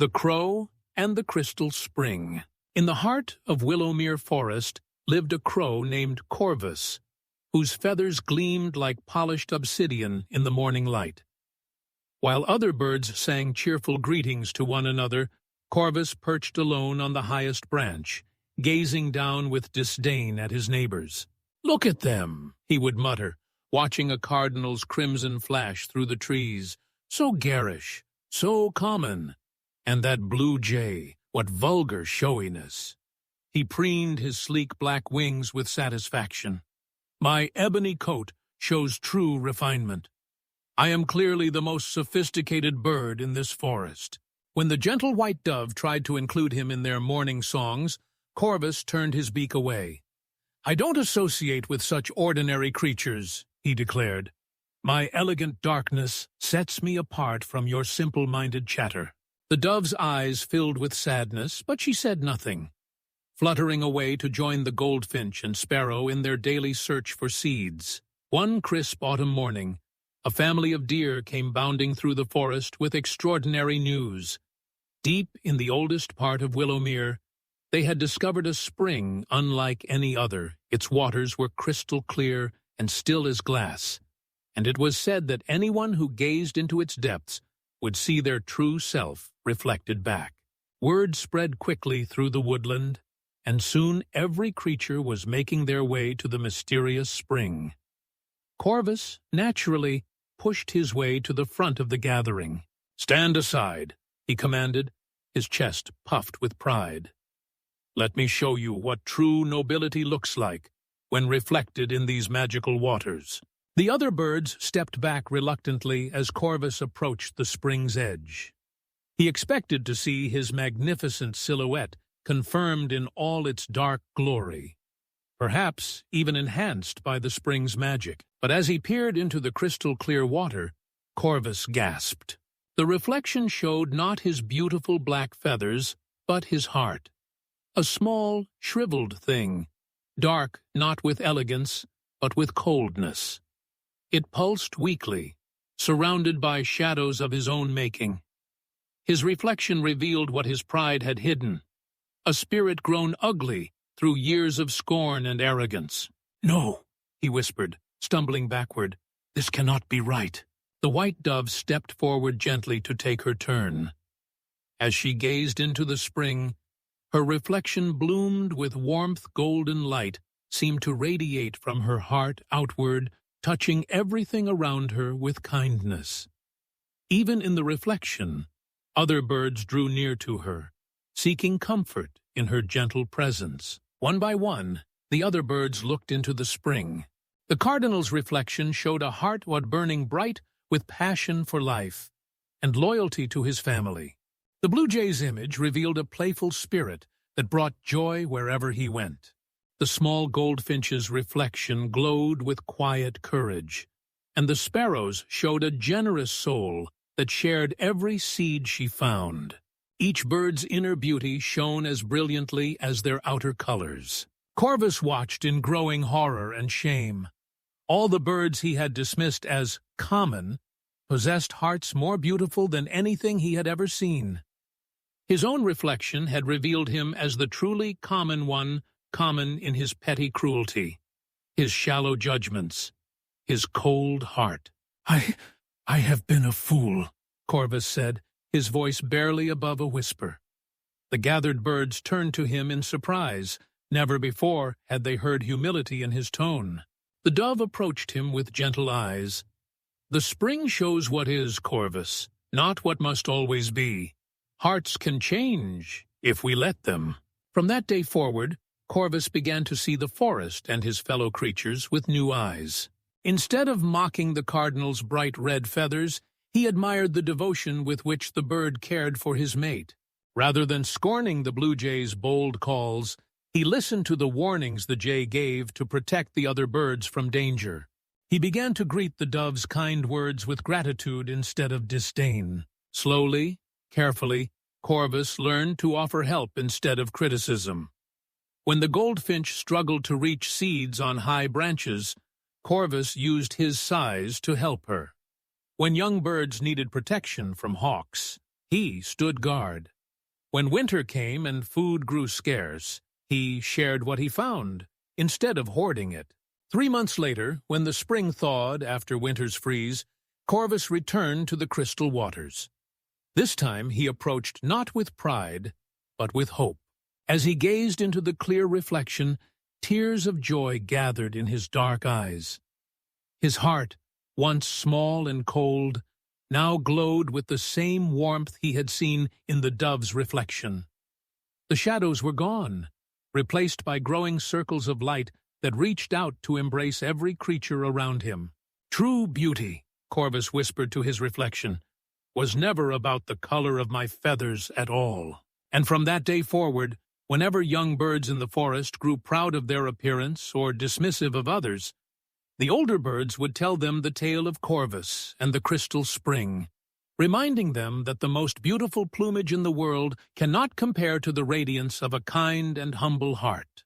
The Crow and the Crystal Spring. In the heart of Willowmere Forest lived a crow named Corvvis, whose feathers gleamed like polished obsidian in the morning light. While other birds sang cheerful greetings to one another, Corvvis perched alone on the highest branch, gazing down with disdain at his neighbors. "Look at them," he would mutter, watching a cardinal's crimson flash through the trees. "So garish, so common. And that blue jay, what vulgar showiness." He preened his sleek black wings with satisfaction. "My ebony coat shows true refinement. I am clearly the most sophisticated bird in this forest." When the gentle white dove tried to include him in their morning songs, Corvvis turned his beak away. "I don't associate with such ordinary creatures," he declared. "My elegant darkness sets me apart from your simple-minded chatter." The dove's eyes filled with sadness, but she said nothing, fluttering away to join the goldfinch and sparrow in their daily search for seeds. One crisp autumn morning, a family of deer came bounding through the forest with extraordinary news. Deep in the oldest part of Willowmere, they had discovered a spring unlike any other. Its waters were crystal clear and still as glass, and it was said that anyone who gazed into its depths would see their true self reflected back. Word spread quickly through the woodland, and soon every creature was making their way to the mysterious spring. Corvvis, naturally, pushed his way to the front of the gathering. "Stand aside," he commanded, his chest puffed with pride. "Let me show you what true nobility looks like when reflected in these magical waters." The other birds stepped back reluctantly as Corvvis approached the spring's edge. He expected to see his magnificent silhouette confirmed in all its dark glory, perhaps even enhanced by the spring's magic. But as he peered into the crystal-clear water, Corvvis gasped. The reflection showed not his beautiful black feathers, but his heart. A small, shriveled thing, dark not with elegance, but with coldness. It pulsed weakly, surrounded by shadows of his own making. His reflection revealed what his pride had hidden, a spirit grown ugly through years of scorn and arrogance. "No," he whispered, stumbling backward. "This cannot be right." The white dove stepped forward gently to take her turn. As she gazed into the spring, her reflection bloomed with warmth. Golden light seemed to radiate from her heart outward, touching everything around her with kindness. Even in the reflection, other birds drew near to her, seeking comfort in her gentle presence. One by one, the other birds looked into the spring. The cardinal's reflection showed a heart burning bright with passion for life and loyalty to his family. The blue jay's image revealed a playful spirit that brought joy wherever he went. The small goldfinch's reflection glowed with quiet courage, and the sparrows showed a generous soul that shared every seed she found. Each bird's inner beauty shone as brilliantly as their outer colors. Corvvis watched in growing horror and shame. All the birds he had dismissed as common possessed hearts more beautiful than anything he had ever seen. His own reflection had revealed him as the truly common one, common in his petty cruelty, his shallow judgments, his cold heart. I have been a fool," Corvvis said, his voice barely above a whisper. The gathered birds turned to him in surprise. Never before had they heard humility in his tone. The dove approached him with gentle eyes. "The spring shows what is, Corvvis, not what must always be. Hearts can change if we let them." From that day forward, Corvvis began to see the forest and his fellow creatures with new eyes. Instead of mocking the cardinal's bright red feathers, he admired the devotion with which the bird cared for his mate. Rather than scorning the blue jay's bold calls, he listened to the warnings the jay gave to protect the other birds from danger. He began to greet the dove's kind words with gratitude instead of disdain. Slowly, carefully, Corvvis learned to offer help instead of criticism. When the goldfinch struggled to reach seeds on high branches, Corvvis used his size to help her. When young birds needed protection from hawks, He stood guard. When winter came and food grew scarce, he shared what he found, instead of hoarding it. 3 months later, when the spring thawed after winter's freeze, Corvus returned to the crystal waters. This time he approached not with pride, but with hope. As he gazed into the clear reflection, tears of joy gathered in his dark eyes. His heart, once small and cold, now glowed with the same warmth he had seen in the dove's reflection. The shadows were gone, replaced by growing circles of light that reached out to embrace every creature around him. True beauty, Corvus whispered to his reflection, was never about the color of my feathers at all. And from that day forward, whenever young birds in the forest grew proud of their appearance or dismissive of others, the older birds would tell them the tale of Corvus and the crystal spring, reminding them that the most beautiful plumage in the world cannot compare to the radiance of a kind and humble heart.